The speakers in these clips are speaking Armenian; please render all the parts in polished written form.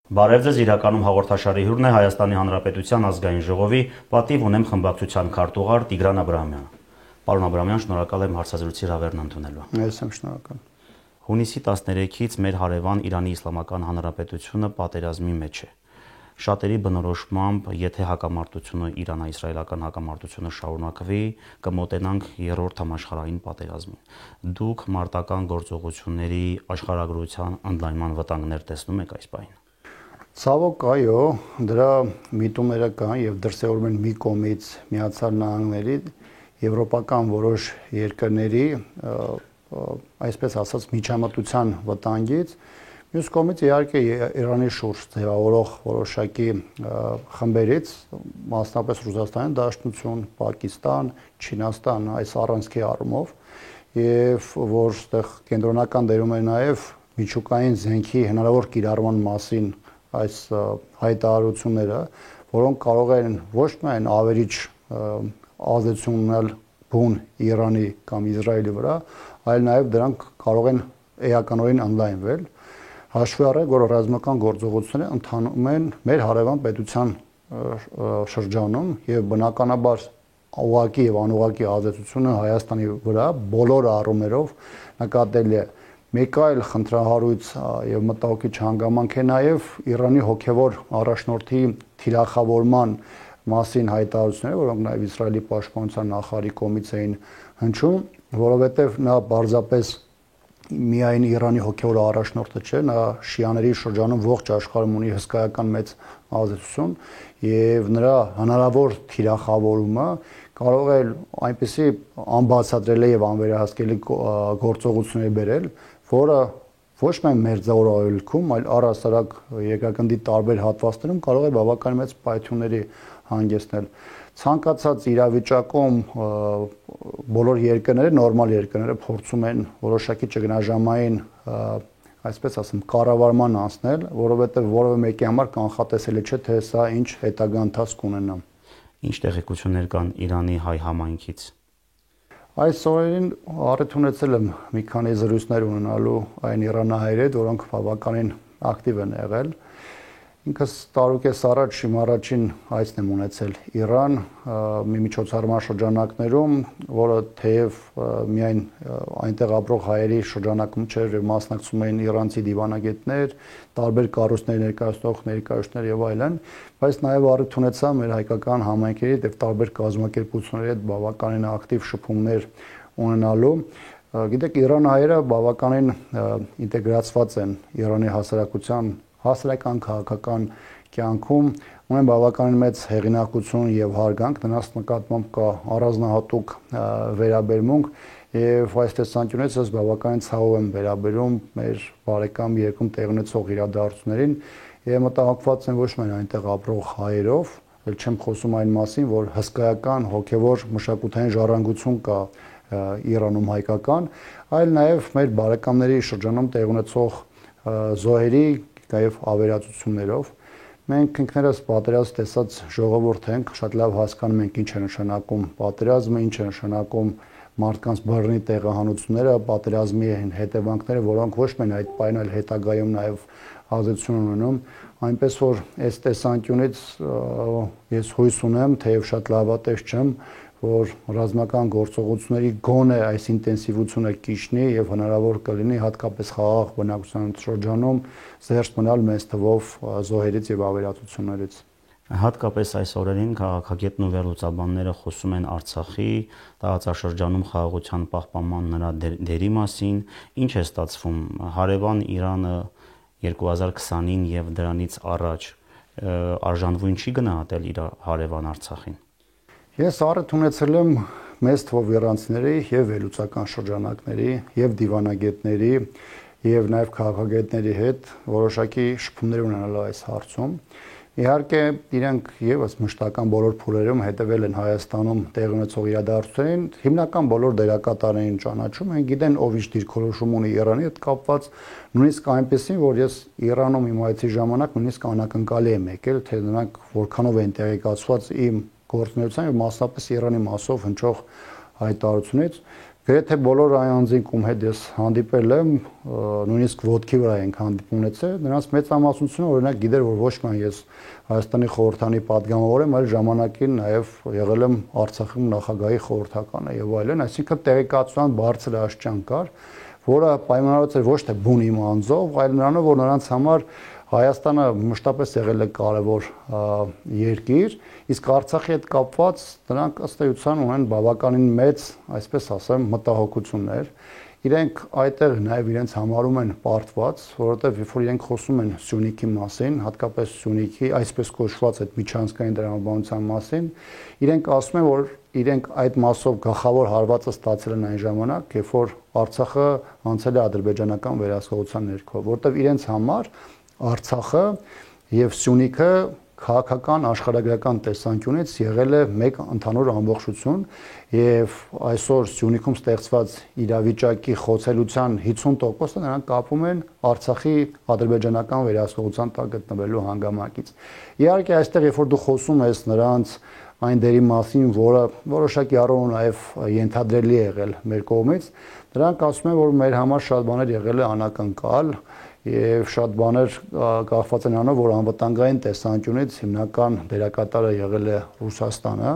Բարև ձեզ, իրականում հաղորդաշարի հյուրն է Հայաստանի Հանրապետության ազգային ժողովի պատիվ ունեմ խմբակցության քարտուղար Տիգրան Աբրահամյանը։ Պարոն Աբրահամյան, շնորհակալ եմ հարցազրույցի հավերն ընդունելու։ Ես եմ շնորհակալ։ Հունիսի 13-ից մեր հարևան Իրանի Իսլամական Հանրապետությունը պատերազմի մեջ է։ Շատերի բնորոշմամբ, եթե հակամարտությունը Իրան-իսրայելական հակամարտությունը շարունակվի, կմոտենանք երրորդ համաշխարհային պատերազմին։ Դուք մարտական գործողությունների աշխարհագրության ընդլայնման վտանգներ տեսնում եք այս պահին։ Ցավոք, այո, դրա միտումները կան եւ դրսեւորում են մի կողմից Միացյալ Նահանգների, եվրոպական որոշ երկրների, այսպես ասած, միջամտության վտանգից, մյուս կողմից իհարկե Իրանի շուրջ ձևավորող որոշակի խմբերից, մասնապես Ռուսաստանի Դաշնություն, Պակիստան, Չինաստան, այս առանցքի առումով, եւ որ այդտեղ կենտրոնական դերում է նաեւ միջուկային զենքի հնարավոր կիրառման մասին այս հայտարարությունները, որոնք կարող են ոչ միայն ավերիչ ազդեցություն ունենալ բուն Իրանի կամ Իսրայելի վրա, այլ նաև դրանք կարող են էականորեն ընդլայնվել, հաշվի առնելով, որ ռազմական գործողությունները ընթանում են մեր հարևան պետության շրջանում եւ բնականաբար ուղղակի եւ անուղղակի ազդեցությունը Հայաստանի վրա բոլոր առումներով նկատելի է։ Մեկ այլ խնդրահարույց եւ մտահոգիչ հանգամանք է նաեւ Իրանի հոգեվոր առաջնորդի թիրախավորման մասին հայտարարությունները, որոնք նաեւ Իսրայելի պաշտպանության նախարարի կողմից էին հնչում, որովհետեւ նա պարզապես միայն Իրանի հոգեվոր առաջնորդը չէ, նա շիաների շրջանում ողջ աշխարհում ունի հսկայական մեծ ազդեցություն եւ նրա հնարավոր թիրախավորումը կարող է այնպեսի անբացատրելի եւ անվերահսկելի գործողություններ բերել, որը ոչ միայն մեր ձեռօրայքում, այլ առհասարակ երկրագնդի տարբեր հատվածներում կարող է բավական մեծ պայթյունների հանգեցնել։ Ցանկացած իրավիճակում բոլոր երկրները, նորմալ երկրները փորձում են որոշակի ճգնաժամային, այսպես ասեմ, կառավարման անցնել, որովհետև որևէ մեկի համար կանխատեսելի չէ, թե սա ինչ հետագա ընթացք կունենա։ Ինչ տեղեկություններ կան Իրանի հայ համայնքից։ Այս օրերին առիթ ունեցել եմ մի քանի զրույցներ ունենալու այն իրանահայեր հետ, որոնք բավականին ակտիվ են եղել։ Ինքս տարուկես առաջ իմ առաջին այցն եմ ունեցել Իրան, մի միջոցառման շրջանակներում, որը թեև միայն այնտեղ ապրող հայերի շրջանակում չէր, մասնակցում էին իրանցի դիվանագետներ, տարբեր կառույցների ներկայացուցիչներ եւ այլն, բայց նաեւ առիթ ունեցա մեր հայկական համայնքերի եւ տարբեր կազմակերպությունների հետ բավականին ակտիվ շփումներ ունենալու։ Գիտեք, իրանահայերը բավականին ինտեգրացված են Իրանի հասարակության հասարակական քաղաքական կյանքում, ունեն բավականին մեծ հեղինակություն եւ հարգանք, նրանց նկատմամբ կա առանձնահատուկ վերաբերմունք եւ այս տեսանկյունից ես բավականին ցավով եմ վերաբերում մեր բարեկամ երկում տեղ ունեցող իրադարձություններին եւ մտահոգված եմ ոչ միայն այնտեղ ապրող հայերով, այլ չեմ խոսում այն մասին, որ հսկայական հոգեվոր մշակութային ժառանգություն կա Իրանում հայկական, այլ նաեւ մեր բարեկամների շրջանում տեղ ունեցող զոհերի եւ ավերածություններով մենք ինքներս պատերազմ տեսած ժողովուրդ ենք, շատ լավ հասկանում ենք ինչ է նշանակում պատերազմը, ինչ է նշանակում մարդկանց բռնի տեղահանությունները, պատերազմի հետևանքները, որոնք ոչ միայն այդ պայն, այլ հետագայում նաեւ ազդեցություն ունենում, այնպես որ այս տեսանկյունից ես հույս ունեմ, թեև շատ լավատես չեմ, որ ռազմական գործողությունների գոնե այս ինտենսիվությունը կիջնի եւ հնարավոր կլինի հատկապես խաղաղ բնակության շրջանում զերծ մնալ մեծ թվով զոհերից եւ ավերածություններից։ Հատկապես այս օրերին քաղաքագետն ու վերլուծաբանները խոսում են Արցախի տարածաշրջանում խաղաղության պահպանման նրա դերի մասին, ինչ է ստացվում հարևան Իրանը 2020-ին եւ դրանից առաջ արժանվույն չի գնահատել իր հարևան Արցախին։ Ես առիթ ունեցել եմ մեծ թվով իրանցիների եւ վերլուծական շրջանակների եւ դիվանագետների եւ նաեւ քաղաքագետների հետ որոշակի շփումներ ունենալու այս հարցում։ Իհարկե, իրենք եւս մշտական բոլոր փուլերում հետևել են Հայաստանում տեղի ունեցող իրադարձություններին, հիմնական բոլոր դերակատարներին ճանաչում են, գիտեն ով ինչ դիրքորոշում ունի Իրանի հետ կապված, նույնիսկ այնպեսին, որ ես Իրանում իմ այցի ժամանակ նույնիսկ անակնկալի եմ եկել, թե նրանք որքանով են տեղեկացված իմ գործունեության եւ մասնապես Իրանի մասով հնչող հայտարարությունից, Գրեթե բոլոր այն անձինք, ում հետ ես հանդիպել եմ, նույնիսկ ոտքի վրա ենք հանդիպում ունեցել, նրանց մեծամասնությունը օրինակ գիտեր, որ ոչ միայն ես Հայաստանի խորհրդանի падգամավոր եմ, այլ ժամանակին նաև եղել եմ Արցախում նախագահի խորհրդականը եւ այլն, այսինքն տեղեկատվության բարձր աստիճան կար, որը պայմանավորված էր ոչ թե բուն իմ անձով, այլ նրանով, որ նրանց համար Հայաստանը մշտապես եղել է կարևոր երկիր, իսկ Արցախի հետ կապված նրանք ըստ էության ունեն բավականին մեծ, այսպես ասեմ, մտահոգություններ։ Իրենք այդտեղ նաև իրենց համարում են պարտված, որովհետև երբ որ իրենք խոսում են Սյունիքի մասին, հատկապես Սյունիքի այսպես կոչված այդ միջանցքային տրամաբանության մասին, իրենք ասում են, որ իրենք այդ մասով գլխավոր հարվածը ստացել են այն ժամանակ, երբ որ Արցախը անցել է ադրբեջանական վերահսկողության ներքո, որովհետև իրենց համար Արցախը եւ Սյունիքը քաղաքական աշխարհագրական տեսանկյունից եղել է մեկ ընդհանուր ամբողջություն եւ այսօր Սյունիքում ստեղծված իրավիճակի խոցելիության 50%-ը նրանք կապում են Արցախի ադրբեջանական վերահսկողության տակ գտնվելու հանգամանքից։ Իհարկե այստեղ երբ որ դու խոսում ես նրանց այն դերի մասին, որը որոշակի առումով նաեւ ենթադրելի է եղել մեր կողմից, նրանք ասում են, որ մեր համար շատ բաներ եղել է անակնկալ եւ շատ բաներ կախված են նրանով, որ անվտանգային տեսանկյունից հիմնական դերակատարը եղել է Ռուսաստանը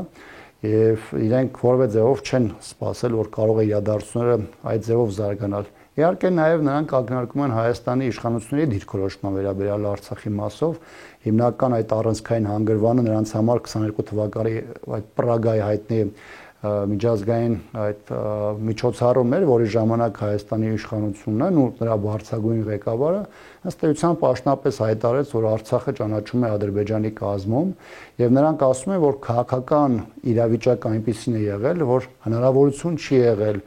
եւ իրենք որևէ ձևով չեն սպասել, որ կարող է իրադարձությունները այդ ձևով զարգանալ։ Իհարկե նաեւ նրանք ակնարկում են Հայաստանի իշխանությունների դիրքորոշման վերաբերյալ Արցախի մասով, հիմնական այդ առանցքային հանգրվանը նրանց համար 22 թվականի այդ Պրագայի հայտնի միջազգային այդ միջոցառումն էր, որի ժամանակ Հայաստանի իշխանությունն ու նրա բարձրագույն ղեկավարը ըստ էության պաշտոնապես հայտարարեց, որ Արցախը ճանաչում է Ադրբեջանի կազմում, եւ նրանք ասում են, որ քաղաքական իրավիճակը այնպիսին է եղել, որ հնարավորություն չի եղել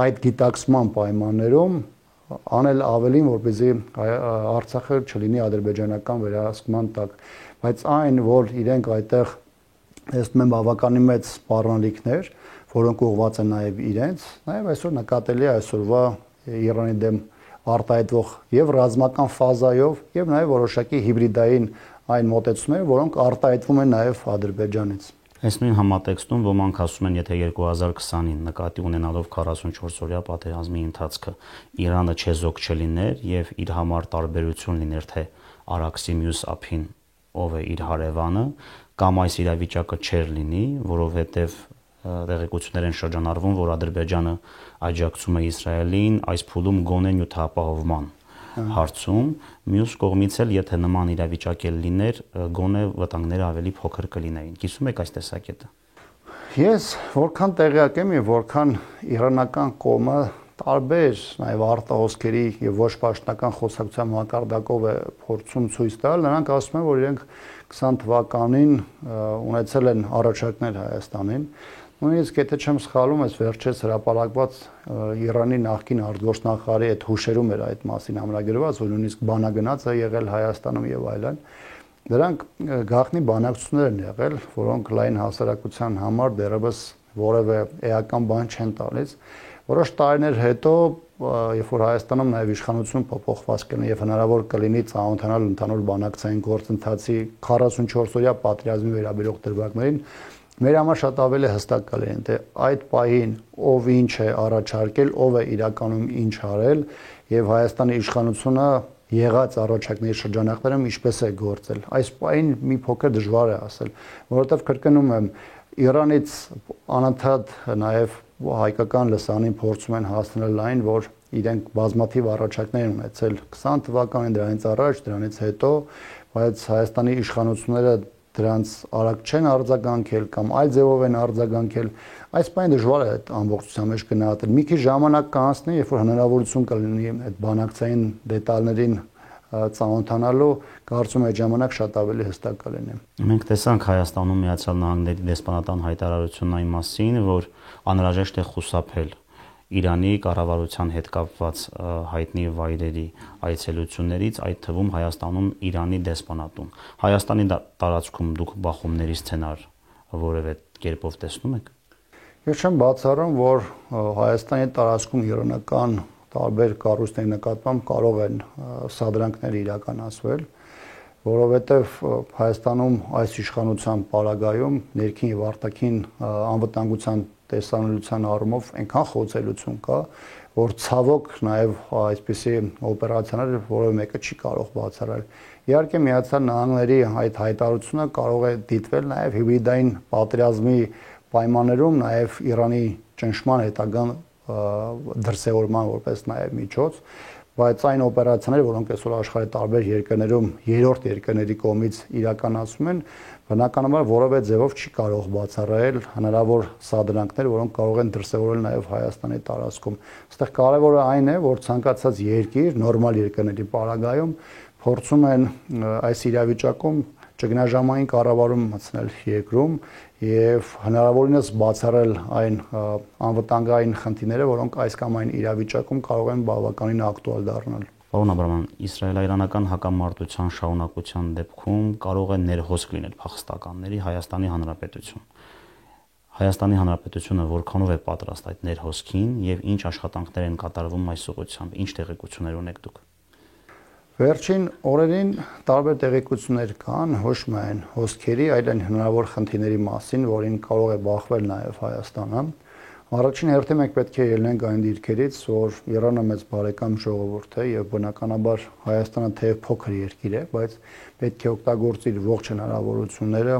այդ գիտակցման պայմաններում անել ավելին, որպեսզի Արցախը չլինի ադրբեջանական վերահսկման տակ, բայց այն, որ իրենք այդտեղ տեսնում եմ բավականին մեծ սպառնալիքներ, որոնք ուղղված են նաև իրենց, նաև այսօր նկատելի է այսօրվա Իրանի դեմ արտահայտվող եւ ռազմական ֆազայով եւ նաև որոշակի հիբրիդային այն մոտեցումները, որոնք արտահայտվում են նաև Ադրբեջանից։ Այս նույն համատեքստում ոմանք ասում են, եթե 2020-ին նկատի ունենալով 44-օրյա պատերազմի ընթացքը Իրանը չեզոք չլիներ եւ իր համար տարբերություն լիներ, թե Արաքսի մյուս ափին ով է իր հարևանը, կամ այս իրավիճակը չէր լինի, որովհետև տեղեկություններ են շրջանառվում, որ Ադրբեջանը աջակցում է Իսրայելին այս փուլում գոնե նյութապահովման հարցում, մյուս կողմից էլ եթե նման իրավիճակ էլ լիներ, գոնե վտանգները ավելի փոքր կլինեին։ Կիսում եք այս տեսակետը։ Ես որքան տեղյակ եմ եւ որքան իրանական կողմը տարբեր նաև արտահոսքերի եւ ոչ պաշտոնական խոսակցության մակարդակով է փորձում ցույց տալ, նրանք ասում են, որ իրենք 20 թվականին ունեցել են առաջարկներ Հայաստանին, նույնիսկ եթե չեմ սխալվում, այս վերջերս հրապարակված Իրանի նախկին արտգործնախարարի այդ հուշերում էր այդ մասին ամրագրված, որ նույնիսկ բանագնաց է եղել Հայաստանում եւ այլն։ Դրանք գաղտնի բանակցություններ են եղել, որոնք լայն հասարակության համար դեռևս որևէ էական բան չեն տալիս։ Որոշ տարիներ հետո, երբ որ Հայաստանում նաև իշխանություն փոփոխված կլինի եւ հնարավոր կլինի ծանոթանալ ընդհանուր բանակցային գործընթացի 44-օրյա պատերազմի վերաբերող դրվագներին, մեր համար շատ ավելի հստակ կլինի, թե այդ պահին ով ինչ է առաջարկել, ով է իրականում ինչ արել եւ Հայաստանի իշխանությունը եղած առաջարկների շրջանակներում ինչպես է գործել։ Այս պահին մի փոքր դժվար է ասել, որովհետեւ կրկնում եմ, Իրանից անընդհատ նաև հայկական լսանին փորձում են հասնել այն, որ իրենք բազմաթիվ առաջարկներ ունեցել 20 թվականին, դրանից առաջ, դրանից հետո, բայց Հայաստանի իշխանությունները դրանց արագ չեն արձագանքել կամ այլ ձևով են արձագանքել, այս բանը դժվար է այդ ամբողջության մեջ գնահատել։ Մի քիչ ժամանակ կանցնի, երբ որ հնարավորություն կլինի այդ բանակցային դետալներին ծանոթանալու, կարծում եմ այդ ժամանակ շատ ավելի հստակ կլինի։ Մենք տեսանք Հայաստանում Միացյալ Նահանգների դեսպանատան հայտարարությունն այն մասին, որ անհրաժեշտ է խուսափել Իրանի կառավարության հետ կապված հայտնի վայրերի այցելություններից, այդ թվում Հայաստանում Իրանի դեսպանատուն։ Հայաստանի տարածքում դուք բախումների սցենար որևէ կերպով տեսնում եք։ Ես չեմ բացառում, որ Հայաստանի տարածքում իրանական տարբեր կառույցների նկատմամբ կարող են սադրանքներ իրականացվել, որովհետև Հայաստանում այս իշխանության պարագայում ներքին եւ արտաքին անվտանգության տեսանելիության առումով այնքան խոցելություն կա, որ ցավոք նաև այսպիսի օպերացիաներ որևէ մեկը չի կարող բացառել։ Իհարկե Միացյալ Նահանգների այդ հայտարարությունը կարող է դիտվել նաև հիբրիդային պատերազմի պայմաններում նաև Իրանի ճնշման հետագան դրսևորման որպես նաև միջոց, բայց այն օպերացիաները, որոնք այսօր աշխարհի տարբեր երկրներում երրորդ երկրների կողմից իրականացվում են, բնականաբար որևէ ձևով չի կարող բացառել հնարավոր սադրանքներ, որոնք կարող են դրսևորել նաև Հայաստանի տարածքում։ Այստեղ կարևորը այն է, որ ցանկացած երկիր նորմալ երկրների պարագայում փորձում են այս իրավիճակում ճգնաժամային կառավարում մտցնել երկրում եւ հնարավորինս բացառել այն անվտանգային խնդիրները, որոնք այս կամ այն իրավիճակում կարող են բավականին ակտուալ դառնալ։ Պարոն Աբրաման, իսրայելо-իրանական հակամարտության շարունակության դեպքում կարող է ներհոսք լինել փախստականների Հայաստանի Հանրապետություն։ Հայաստանի Հանրապետությունը որքանով է պատրաստ այդ ներհոսքին եւ ինչ աշխատանքներ են կատարվում այս ուղղությամբ, ինչ տեղեկություններ ունեք դուք։ Վերջին օրերին տարբեր տեղեկություններ կան ոչ միայն հոսքերի, այլ այն հնարավոր խնդիրների մասին, որին կարող է բախվել նաև Հայաստանը։ Առաջին հերթին մենք պետք է ելնենք այն դիրքերից, որ Իրանը մեծ բարեկամ ժողովուրդ է եւ բնականաբար Հայաստանը թեև փոքր երկիր է, բայց պետք է օգտագործի իր ողջ հնարավորությունները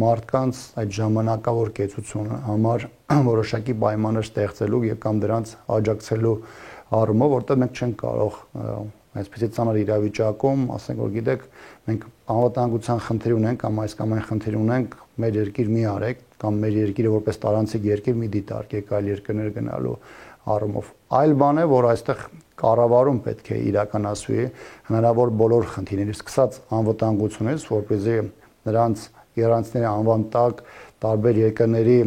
մարդկանց այդ ժամանակավոր կեցությունը համար որոշակի պայմաններ ստեղծելու եւ կամ դրանց աջակցելու առումով, որտեղ մենք չենք կարող այսպեսի ծանր իրավիճակում, ասենք որ գիտեք, մենք անվտանգության խնդիր ունենք կամ այս կամ այն խնդիր ունենք, մեր երկիր մի արեք կամ մեր երկիրը որպես տարանցիկ երկիր մի դիտարկեք այլ երկրներ գնալու առումով։ Այլ բան է, որ այստեղ կառավարում պետք է իրականացվի հնարավոր բոլոր խնդիրներից, սկսած անվտանգությունից, որպեսզի նրանց իրանցիների անվան տակ տարբեր երկրների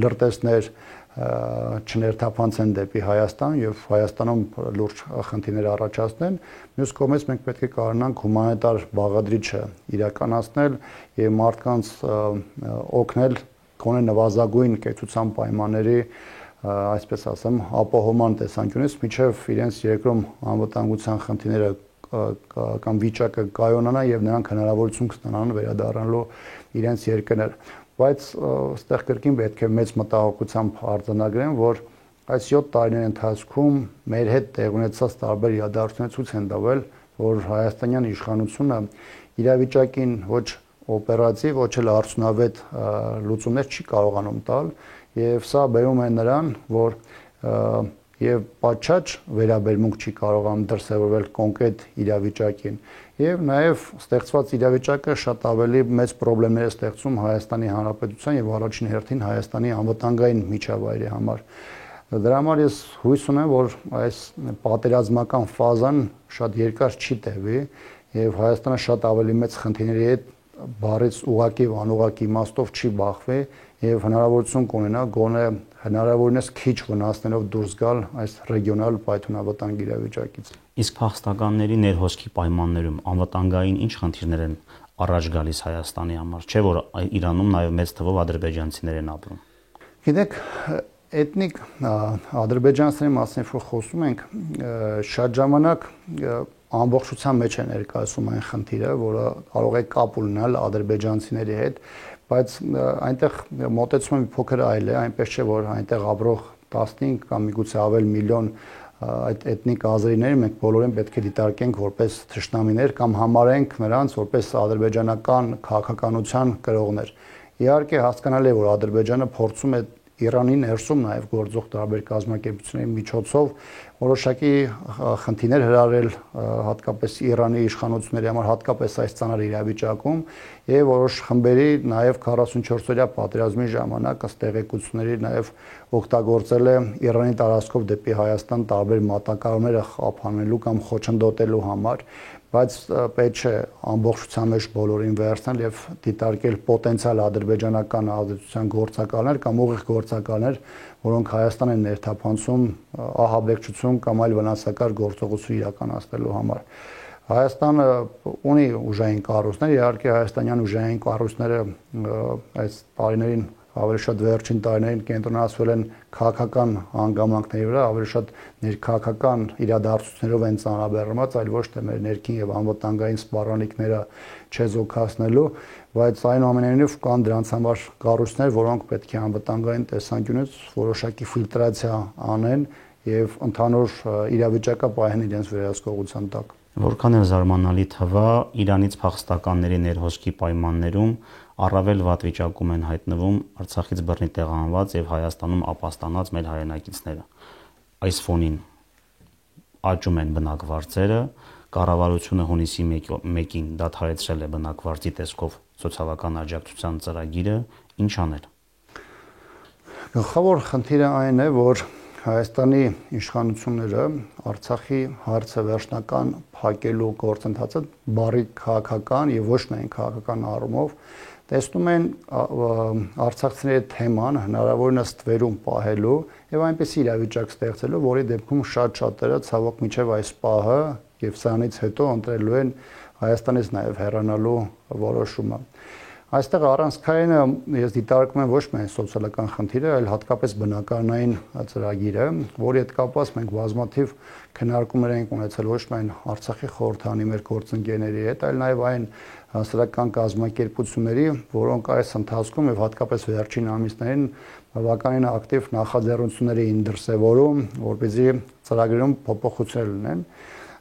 լրտեսներ չներթափանցեն դեպի Հայաստան եւ Հայաստանում լուրջ խնդիրներ առաջացնեն, մյուս կողմից մենք պետք է կարողանանք հումանիտար բաղադրիչը իրականացնել եւ մարդկանց օգնել գոնե նվազագույն կեցության պայմանների, այսպես ասեմ, ապահովման տեսանկյունից, միջև իրենց երկրում անվտանգության խնդիրները կամ վիճակը կայունանա եւ նրանք հնարավորություն կստանան վերադառնալու իրենց երկրներ։ Բայց այստեղ կրկին պետք է մեծ մտահոգությամբ արձանագրեմ, որ այս 7 տարիների ընթացքում մեր հետ տեղ ունեցած տարբեր իրադարձություններ ցույց են տվել, որ հայաստանյան իշխանությունը իրավիճակին ոչ օպերատիվ, ոչ էլ արդյունավետ լուծումներ չի կարողանում տալ, եւ սա բերում է նրան, որ եւ պատշաճ վերաբերմունք չի կարողանում դրսևորվել կոնկրետ իրավիճակին եւ նաեւ ստեղծված իրավիճակը շատ ավելի մեծ խնդիրներ է ստեղծում Հայաստանի Հանրապետության եւ առաջին հերթին Հայաստանի անվտանգային միջավայրի համար։ Դրա համար ես հույս ունեմ, որ այս պատերազմական ֆազան շատ երկար չի տևի եւ Հայաստանը շատ ավելի մեծ խնդիրների հետ բառից ուղակի եւ անուղակի իմաստով չի բախվի եւ հնարավորություն կունենա գոնե հնարավորինս քիչ վնասներով դուրս գալ այս ռեգիոնալ պայթունավտանգ իրավիճակից։ Իսկ փախստականների ներհոսքի պայմաններում անվտանգային ինչ խնդիրներ են առաջ գալիս Հայաստանի համար, չէ՞ որ Իրանում նաեւ մեծ թվով ադրբեջանցիներ են ապրում։ Գիտեք, էթնիկ ադրբեջանցիների մասին որ խոսում ենք, շատ ժամանակ ամբողջության մեջ է ներկայացում այն խնդիրը, որը կարող է կապ ունենալ ադրբեջանցիների հետ, բայց այնտեղ մոտեցումը մի փոքր այլ է, այնպես չէ որ այնտեղ ապրող 15 կամ միգուցե ավել միլիոն այդ էթնիկ ազերիները մենք բոլորին պետք է դիտարկենք որպես թշնամիներ կամ համարենք նրանց որպես ադրբեջանական քաղաքականության կրողներ։ Իհարկե հասկանալի է, որ Ադրբեջանը փորձում է Իրանի ներսում նաև գործող տարբեր կազմակերպությունների միջոցով որոշակի խնդիրներ հրահրել հատկապես Իրանի իշխանությունների համար, հատկապես այս ծանր իրավիճակում եւ որոշ խմբերի նաև 44-օրյա պատերազմի ժամանակ ըստ տեղեկությունների նաև օգտագործել է Իրանի տարածքով դեպի Հայաստան տարբեր մատակարարումները խափանելու կամ խոչընդոտելու համար, բայց պետք չէ ամբողջության մեջ բոլորին վերցնել եւ դիտարկել պոտենցիալ ադրբեջանական ազդեցության գործակալներ կամ ուղիղ գործակալներ, որոնք Հայաստան են ներթափանցում ահաբեկչություն կամ այլ վնասակար գործողություն իրականացնելու համար։ Հայաստանը ունի ուժային կառույցներ, իհարկե հայաստանյան ուժային կառույցները այս տարիներին ավելի շատ վերջին տարիներին կենտրոնացվել են քաղաքական հանգամանքների վրա, ավելի շատ ներքաղաքական իրադարձություններով են ծանրաբեռնված, այլ ոչ թե մեր ներքին եւ անվտանգային սպառնալիքները չեզոքացնելու, բայց այնուամենայնիվ կան դրանց համար կառույցներ, որոնք պետք է անվտանգային տեսանկյունից որոշակի ֆիլտրացիա անեն եւ ընդհանուր իրավիճակը պահեն իրենց վերահսկողության տակ։ Որքան էլ զարմանալի թվա, Իրանից փախստականների ներհոսքի պայմաններում առավել վատ վիճակում են հայտնվում Արցախից բռնի տեղահանված եւ Հայաստանում ապաստանած մեր հայրենակիցները։ Այս ֆոնին աճում են բնակվարձերը, կառավարությունը հունիսի 1-ին դադարեցրել է բնակվարձի տեսքով սոցիալական աջակցության ծրագիրը, ինչ անել։ Գլխավոր խնդիրը այն է, որ Հայաստանի իշխանությունները Արցախի հարցը վերջնական փակելու գործընթացը բարի քաղաքական եւ ոչ միայն քաղաքական առումով տեսնում են արցախցիների թեման հնարավորինս ստվերում պահելու եւ այնպեսի իրավիճակ ստեղծելու, որի դեպքում շատ-շատերը ցավոք մինչեւ այս պահը եւ սրանից հետո ընտրելու են Հայաստանից նաեւ հեռանալու որոշումը։ Այստեղ առանցքայինը ես դիտարկում եմ ոչ միայն սոցիալական խնդիրը, այլ հատկապես բնակարանային ծրագիրը, որի հետ կապված մենք բազմաթիվ քննարկումներ ենք ունեցել ոչ միայն Արցախի խորհրդանի մեր գործընկերների հետ, այլ նաև այն հասարակական կազմակերպությունների, որոնք այս ընթացքում եւ հատկապես վերջին ամիսներին բավականին ակտիվ նախաձեռնություններ էին դրսևորում, որպեսզի ծրագրերում փոփոխություններ լինեն։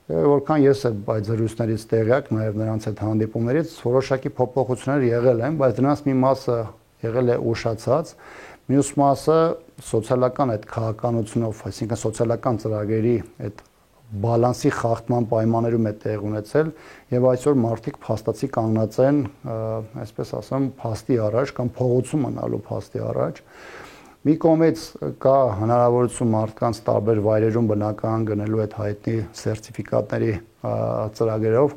Որքան ես այդ զրույցներից տեղյակ, նաև նրանց այդ հանդիպումներից որոշակի փոփոխություններ եղել են, բայց դրանց մի մասը եղել է ուշացած, մյուս մասը սոցիալական այդ քաղաքականությունով, այսինքն սոցիալական ծրագրերի այդ բալանսի խախտման պայմաններում է տեղ ունեցել եւ այսօր մարդիկ փաստացի կանգնած են, այսպես ասեմ, փաստի առաջ կամ փողոցում մնալու փաստի առաջ։ Մի կողմից կա հնարավորություն մարդկանց տարբեր վայրերում բնակարան գնելու այդ հայտնի սերտիֆիկատների ծրագրերով,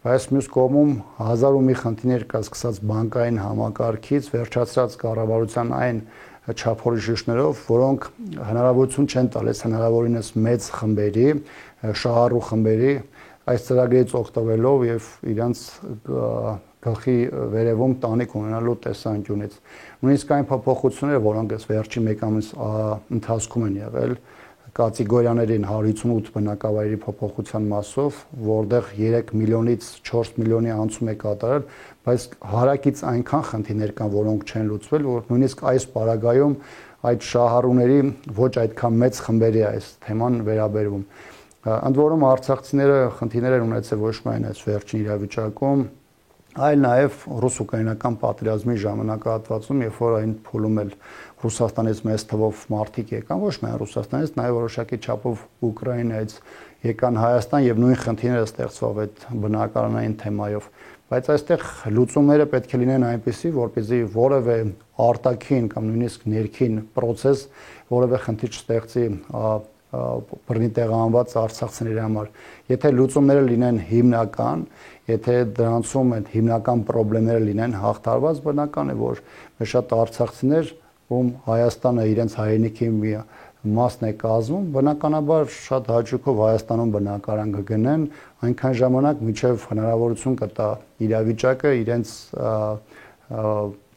բայց մյուս կողմում հազար ու մի խնդիրներ կա սկսած բանկային համակարգից, վերջացրած կառավարության այն չափորոշիչներով, որոնք հնարավորություն չեն տալիս հնարավորինս մեծ խմբերի, շահառու խմբերի այս ծրագրից օգտվելով եւ իրենց գլխի վերևում տանիք ունենալու տեսանկյունից։ Նույնիսկ այն փոփոխությունները, որոնք այս վերջի մեկ ամիս ընթացքում են եղել, կատեգորիաներին 158 բնակավայրերի փոփոխության մասով, որտեղ 3 միլիոնից 4 միլիոնի անցում է կատարել, բայց հարակից այնքան խնդիրներ կան, որոնք չեն լուծվել, որ նույնիսկ այս պարագայում այդ շահառուների ոչ այդքան մեծ խմբերի այս թեման վերաբերվում։ Ընդ որում արցախցիները խնդիրներ են ունեցել ոչ միայն այս վերջին իրավիճակում, այլ նաև ռուս-ուկրաինական պատերազմի ժամանակահատվածում, երբ որ այն փուլում էլ Ռուսաստանից մեծ թվով մարդիկ եկան, ոչ միայն Ռուսաստանից, նաև որոշակի չափով Ուկրաինայից եկան Հայաստան եւ նույն խնդիրները ստեղծվավ այդ բնակարանային թեմայով, բայց այստեղ լուծումները պետք է լինեն այնպեսի, որպեսզի որևէ արտաքին կամ նույնիսկ ներքին process որևէ խնդիր չստեղծի բռնի տեղահանված արցախցիների համար։ Եթե լուծումները լինեն հիմնական, եթե դրանցում այդ հիմնական խնդիրները լինեն հաղթարված, բնական է, որ մեր շատ արցախցիներ, ում Հայաստանը իրենց հայրենիքի մի մասն է կազմում, բնականաբար շատ հաճույքով Հայաստանում բնակարան կգնեն, այնքան ժամանակ մինչև հնարավորություն կտա իրավիճակը իրենց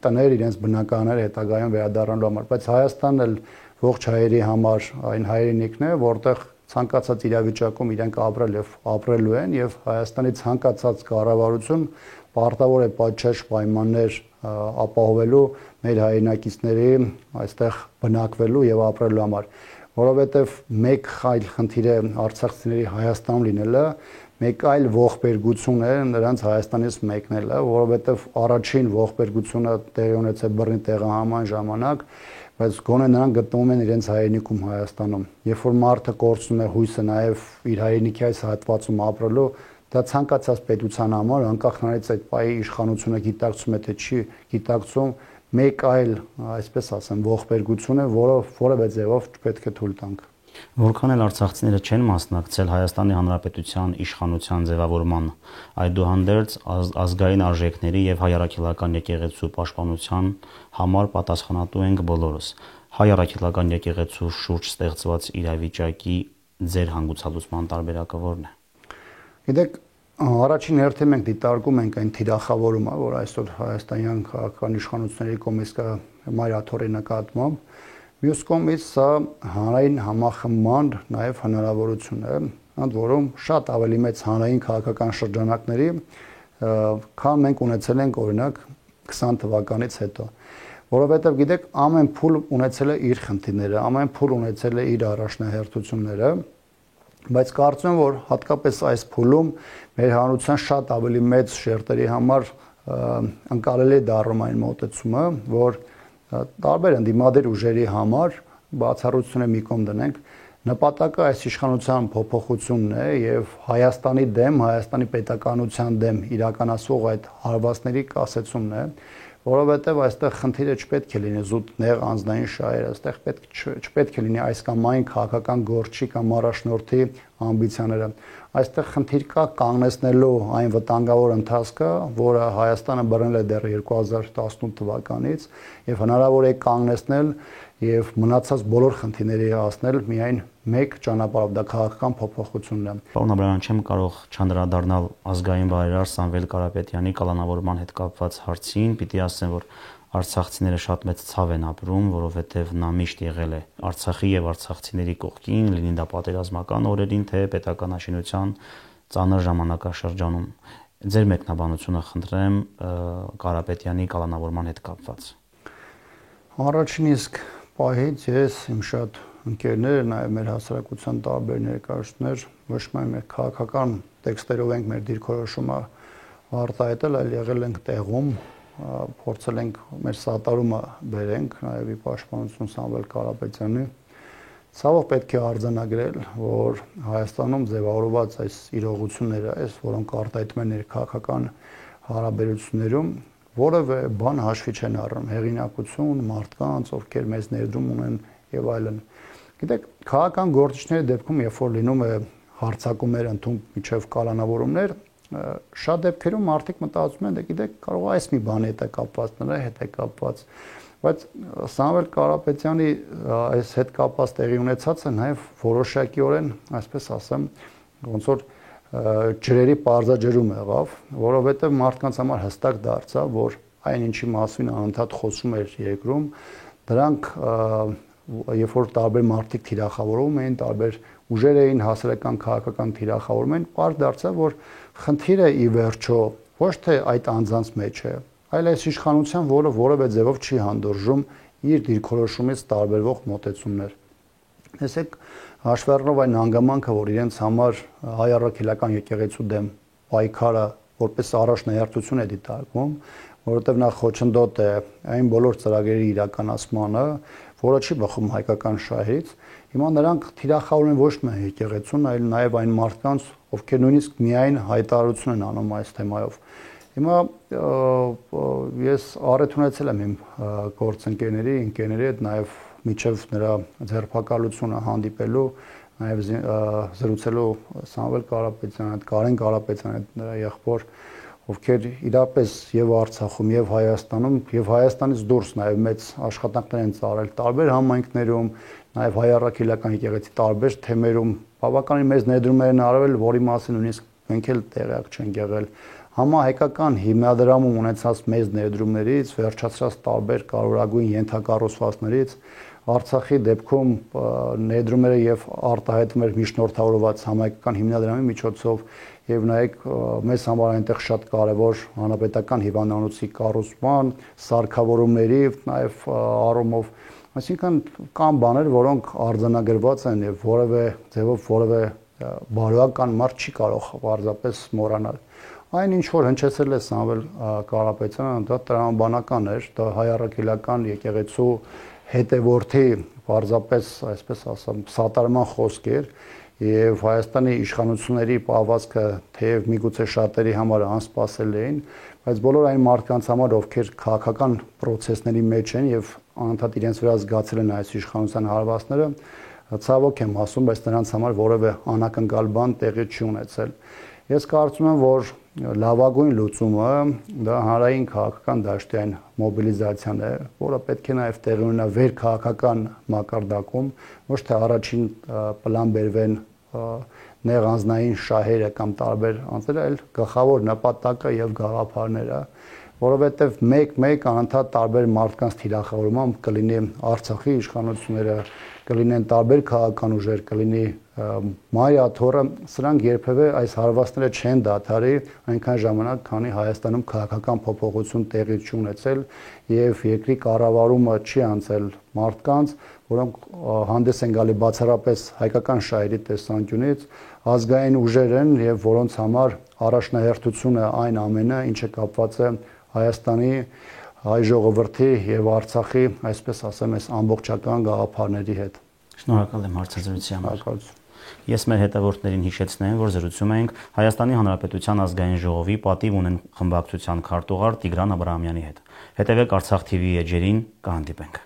տներ, իրենց բնակարանները հետագայում վերադառնալու համար, բայց Հայաստանն էլ ողջ հայերի համար այն հայրենիքն է, որտեղ ցանկացած իրավիճակում իրենք ապրել եւ ապրելու են եւ Հայաստանի ցանկացած կառավարություն պարտավոր է պատշաճ պայմաններ ապահովելու մեր հայրենակիցների այստեղ բնակվելու եւ ապրելու համար, որովհետեւ մեկ այլ խնդիր է արցախցիների Հայաստանում լինելը, մեկ այլ ողբերգություն է նրանց Հայաստանից մեկնելը, որովհետեւ առաջին ողբերգությունը տեղի ունեցել բռնի տեղահանման ժամանակ, բայց գոնե նրանք գտնվում են իրենց հայրենիքում Հայաստանում։ Երբ որ մարդը կորցնում է հույսը նաև իր հայրենիքի այս հատվածում ապրելու, դա ցանկացած պետության համար, անկախ նրանից այդ պահի իշխանությունը գիտակցում է թե չի գիտակցում, մեկ այլ, այսպես ասեմ, ողբերգություն է, որը որևէ ձևով չպետք է թույլ տանք։ Որքան էլ արցախցիները չեն մասնակցել Հայաստանի Հանրապետության իշխանության ձևավորման, այդուհանդերձ ազգային արժեքների եւ հայ առաքելական եկեղեցու պաշտպանության համար պատասխանատու ենք բոլորս։ Հայ առաքելական եկեղեցու շուրջ ստեղծված իրավիճակի ձեր հանգուցալուծման տարբերակը ո՞րն է։ Գիտեք, առաջին հերթին մենք դիտարկում ենք այն թիրախավորումը, որ այսօր հայաստանյան քաղաքական իշխանությունների կողմից կա մայրաթորի նկատմամբ։ Մյուս կողմից սա հանրային համախմբման նաև հնարավորություն է, ընդ որում շատ ավելի մեծ հանրային քաղաքական շրջանակների, քան մենք ունեցել ենք օրինակ 20 թվականից հետո։ Որովհետև գիտեք, ամեն փուլ ունեցել է իր խնդիրները, ամեն փուլ ունեցել է իր առաջնահերթությունները, բայց կարծում եմ, որ հատկապես այս փուլում մեր հանրության շատ ավելի մեծ շերտերի համար ընկալելի է դառնում այն մոտեցումը, որ տարբեր ընդդիմադիր ուժերի համար բացառությունը մի կողմ դնենք, նպատակը այս իշխանության փոփոխությունն է եւ Հայաստանի դեմ, Հայաստանի պետականության դեմ իրականացվող այդ հարվածների կասեցումն է, որովհետեւ այստեղ խնդիրը չպետք է լինի զուտ նեղ անձնային շահերը, այստեղ չպետք է լինի այս կամ այն քաղաքական գործի կամ առաջնորդի ամբիցիաները։ Այստեղ խնդիր կա կանգնեցնելու այն վտանգավոր ընթացքը, որը Հայաստանը բռնել է դեռ 2018 թվականից եւ հնարավոր է կանգնեցնել եւ մնացած բոլոր խնդիրների հասնել միայն մեկ ճանապարհով, դա քաղաքական փոփոխությունն է։ Պարոն Աբրահամյան, չեմ կարող չանդրադառնալ ազգային բարերար Սամվել Կարապետյանի կալանավորման հետ կապված հարցին, պիտի ասեմ, որ արցախցիները շատ մեծ ցավ են ապրում, որովհետև նա միշտ եղել է Արցախի եւ արցախցիների կողքին, լինի դա պատերազմական օրերին, թե պետականաշինության ծանր ժամանակաշրջանում։ Ձեր մեկնաբանությունը խնդրեմ Կարապետյանի կալանավորման հետ կապված։ Առաջին իսկ պահից ես իմ շատ ընկերներ, նաև մեր հասարակության տարբեր ներկայացուցիչներ ոչ միայն մեր քաղաքական տեքստերով ենք մեր դիրքորոշումը արտահայտել, այլ եղել ենք տեղում, փորձել ենք մեր սատարումը բերենք նաև ի պաշտպանություն Սամվել Կարապետյանի։ Ցավոք պետք է արձանագրել, որ Հայաստանում ձևավորված այս իրողությունները, որոնք արտահայտում են ներքաղաքական հարաբերություններում, որևէ բան հաշվի չեն առնում, հեղինակություն, մարդկանց, ովքեր մեծ ներդրում ունեն եւ այլն։ Գիտեք, քաղաքական գործիչների դեպքում, երբ որ լինում է հարցակումներ ընդունվում միջև կալանավորումներ, շատ դեպքերում մարդիկ մտածում են, դե գիտեք, կարող է այս մի բանի հետ է կապված, նրա հետ է կապված, բայց Սամվել Կարապետյանի այս հետ կապված տեղի ունեցածը նաեւ որոշակիորեն, այսպես ասեմ, ոնց որ ջրերի պարզաջրում եղավ, որովհետև մարդկանց համար հստակ դարձավ, որ այն ինչի մասին անընդհատ խոսում էր երկրում, դրանք երբ որ տարբեր մարդիկ թիրախավորում էին, տարբեր ուժեր էին հասարակական քաղաքական թիրախավորում էին, պարզ դարձավ, որ խնդիրը ի վերջո ոչ թե այդ անձանց մեջ է, այլ այս իշխանության, որը որևէ ձևով չի հանդուրժում իր դիրքորոշումից տարբերվող մոտեցումներ։ Տեսեք, հաշվի առնելով այն հանգամանքը, որ իրենց համար հայ առաքելական եկեղեցու դեմ պայքարը որպես առաջնահերթություն է դիտարկվում, որովհետև նա խոչընդոտ է այն բոլոր ծրագրերի իրականացմանը, որը չի բխում հայկական շահից, հիմա նրանք թիրախավորում են ոչ միայն եկեղեցուն, այլ նաև այն մարդկանց, ովքեր նույնիսկ միայն հայտարարություն են անում այս թեմայով։ Հիմա ես առիթ ունեցել եմ իմ գործընկերների, ընկերների հետ նաև միջև նրա ձերբակալությունը հանդիպելու, նաև զրուցելու Սամվել Կարապետյանի հետ, Կարեն Կարապետյանի հետ, նրա եղբոր, ովքեր իրապես եւ Արցախում եւ Հայաստանում եւ Հայաստանից դուրս նաև մեծ աշխատանքներ են ծավալել տարբեր համայնքներում, նաև հայ առաքելական եկեղեցի տարբեր թեմերում բավականին մեծ ներդրումներ են արվել, որի մասին նույնիսկ մենք էլ տեղյակ չենք եղել։ Համահայկական հիմնադրամում ունեցած մեծ ներդրումներից, վերջացրած տարբեր կարևորագույն ենթակառուցվածքներից, Արցախի դեպքում ներդրումները եւ արտահայտումներ միջնորդավորված համայնքական հիմնադրամի միջոցով եւ նայեք մեզ համար այնտեղ շատ կարեւոր հանրապետական հիվանդանոցի կառուցման, սարքավորումների նաեւ առումով, այսինքն կան բաներ, որոնք արձանագրված են եւ որևէ ձևով որևէ բարոյական մարդ չի կարող պարզապես մոռանալ։ Այն ինչ որ հնչեցել է Սամվել Կարապետյանը, դա տրամաբանական էր, դա հայ առաքելական եկեղեցու հետևորդի պարզապես, այսպես ասեմ, սատարման խոսք էր եւ Հայաստանի իշխանությունների պահվածքը թեև միգուցե շատերի համար անսպասելի էին, բայց բոլոր այն մարդկանց համար, ովքեր քաղաքական process-ների մեջ են եւ անընդհատ իրենց վրա զգացել են այս իշխանության հարվածները, ցավոք եմ ասում, բայց նրանց համար որևէ անակնկալ բան տեղի չի ունեցել։ Ես կարծում եմ, որ լավագույն լուծումը դա հանրային քաղաքական դաշտի այն մոբիլիզացիան է, որը պետք է նաև տեղի ունենա վերքաղաքական մակարդակում, ոչ թե առաջին պլան բերվեն նեղանձնային շահերը կամ տարբեր անձերը, այլ գլխավոր նպատակը եւ գաղափարները, որովհետև մեկ անընդհատ տարբեր մարդկանց թիրախավորմամբ կլինի Արցախի իշխանությունները, կլինեն տարբեր քաղաքական ուժեր, կլինի Մայա թորը, սրանք երբևէ այս հարվածները չեն դադարի այնքան ժամանակ, քանի Հայաստանում քաղաքական փոփոխություն տեղի չի ունեցել եւ երկրի կառավարումը չի անցել մարդկանց, որոնք հանդես են գալի բացառապես հայկական շահերի տեսանկյունից, ազգային ուժեր են եւ որոնց համար առաջնահերթությունը այն ամենը, ինչը կապված է Հայաստանի հայ ժողովրդի եւ Արցախի, այսպես ասեմ, այս ամբողջական գաղափարների հետ։ Շնորհակալ եմ հարցազրույցի համար։ Ես մեր հետևորդներին հիշեցնեմ, որ զրուցում ենք Հայաստանի Հանրապետության ազգային ժողովի պատիվ ունեն խմբակցության քարտուղար Տիգրան Աբրահամյանի հետ։ Հետևեք Արցախ TV էջերին, կհանդիպենք։